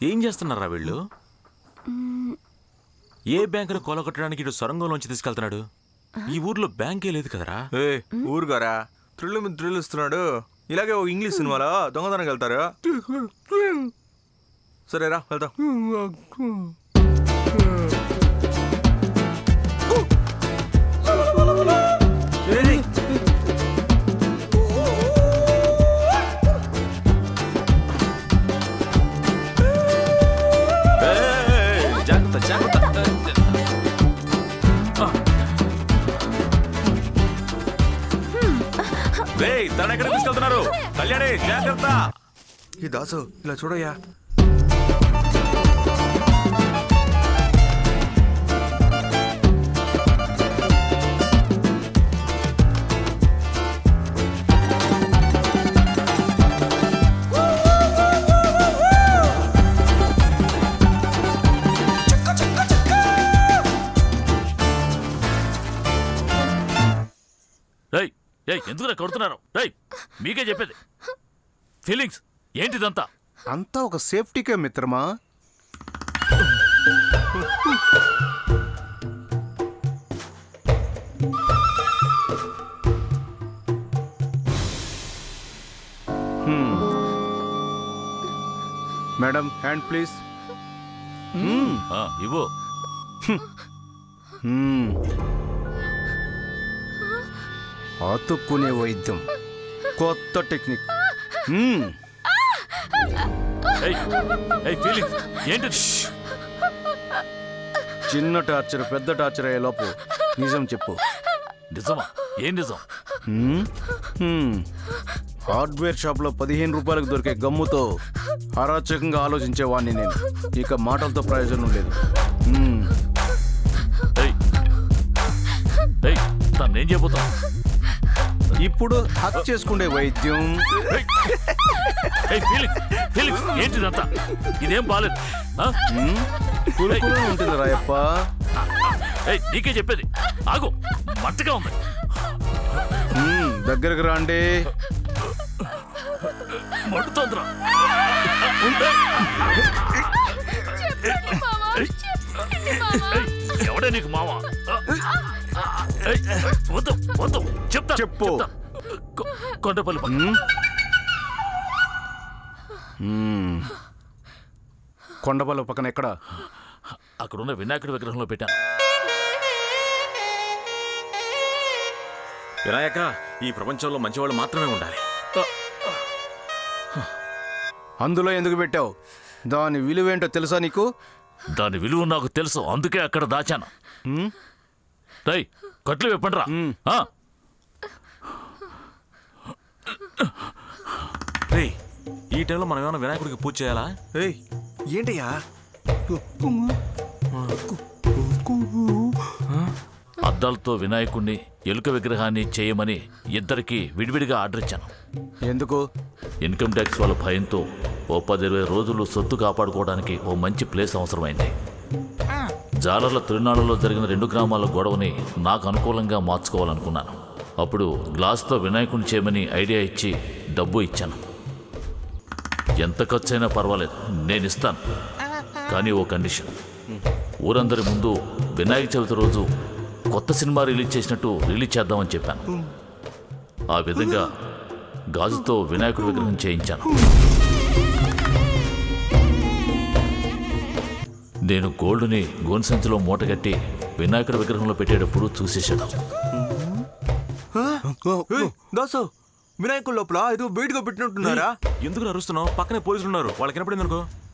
ఏం చేస్తున్నారా వీళ్ళు? ఏ బ్యాంకును కొలగొట్టడానికి ఇటు సొరంగంలోంచి తీసుకెళ్తున్నాడు? ఈ ఊర్లో బ్యాంకే లేదు కదరా. ఊరుగారా త్రిల్లు మీద థ్రిల్ ఇస్తున్నాడు. ఇలాగే ఓ ఇంగ్లీష్ సినిమాలో దొంగతనానికి వెళ్తారు. సరేరా వెళ్తాం. జాగ్రత్త జాగ్రత్త. తన ఎక్కడ తీసుకెళ్తున్నారు? కళ్యాణి జాగ్రత్త. ఈ దాసు ఇలా చూడయ్యా. ఎందుకు కొడుతున్నారు? మీకే చెప్పేది. ఫీలింగ్స్ ఏంటిదంతా? అంతా ఒక సేఫ్టీకే మిత్రమా. Madam hand please. ఇవ్వు. అతుక్కునే వైద్యం, కొత్త టెక్నిక్. ఏంటి? చిన్న టార్చర్ పెద్ద టార్చర్ అయ్యే లోపు నిజం చెప్పు. నిజమా? ఏం నిజం? హార్డ్వేర్ షాప్లో 15 రూపాయలకు దొరికే గమ్ముతో అరాచకంగా ఆలోచించేవాడిని నేను. ఇక మాటలతో ప్రయోజనం లేదు. తనేం చెబుతా? ఇప్పుడు హత్య చేసుకునే వైద్యం. ఏంటిదంతా? ఇదేం బాలేదు. ఉంటుంది రాయప్ప. నీకే చెప్పేది. ఆగు, మంటగా ఉంది. దగ్గరకు రాండి. మండుతోందిరా. ఎవడే నీకు మావా? వద్దు వద్దు, చెప్తా. చెప్పు. కొండపల్లి కొండపల్లి పక్కన ఎక్కడ? అక్కడున్న వినాయకుడి విగ్రహంలో పెట్టాను. వినాయక, ఈ ప్రపంచంలో మంచివాళ్ళు మాత్రమే ఉండాలి. అందులో ఎందుకు పెట్టావు? దాని విలువేంటో తెలుసా నీకు? దాని విలువ నాకు తెలుసు, అందుకే అక్కడ దాచాను. కట్లు విప్పండి రా. ఈ టైంలో మనం ఏమైనా వినాయకుడికి పూజ చేయాలా? ఏంటయ్యా? అద్దాలతో వినాయకుడిని, ఎలుక విగ్రహాన్ని చేయమని ఇద్దరికి విడివిడిగా ఆర్డర్ ఇచ్చాను. ఎందుకు? ఇన్కమ్ ట్యాక్స్ వాళ్ళ భయంతో ఓ 10-20 రోజులు సొత్తు కాపాడుకోవడానికి ఓ మంచి ప్లేస్ అవసరమైంది. జాలర్ల తిరునాళ్ళలో జరిగిన 2 గ్రామాల గొడవని నాకు అనుకూలంగా మార్చుకోవాలనుకున్నాను. అప్పుడు గ్లాస్తో వినాయకుడిని చేయమని ఐడియా ఇచ్చి డబ్బు ఇచ్చాను. ఎంత ఖర్చైనా పర్వాలేదు, నేను ఇస్తాను. కానీ ఓ కండిషన్. ఊరందరి ముందు వినాయక చవితి రోజు కొత్త సినిమా రిలీజ్ చేసినట్టు రిలీజ్ చేద్దామని చెప్పాను. ఆ విధంగా గాజుతో వినాయకుడి విగ్రహం చేయించాను. నేను గోల్డ్ని గోన్సంచిలో మూటగట్టి వినాయకుడి విగ్రహంలో పెట్టేటప్పుడు చూసేశాడు. దాసు, వినాయకుడి లోపల ఏదో బయటగా పెట్టినట్టున్నారా? ఎందుకు అరుస్తున్నావు? పక్కనే పోలీసులు ఉన్నారు, వాళ్ళకి వినపడింది అనుకో.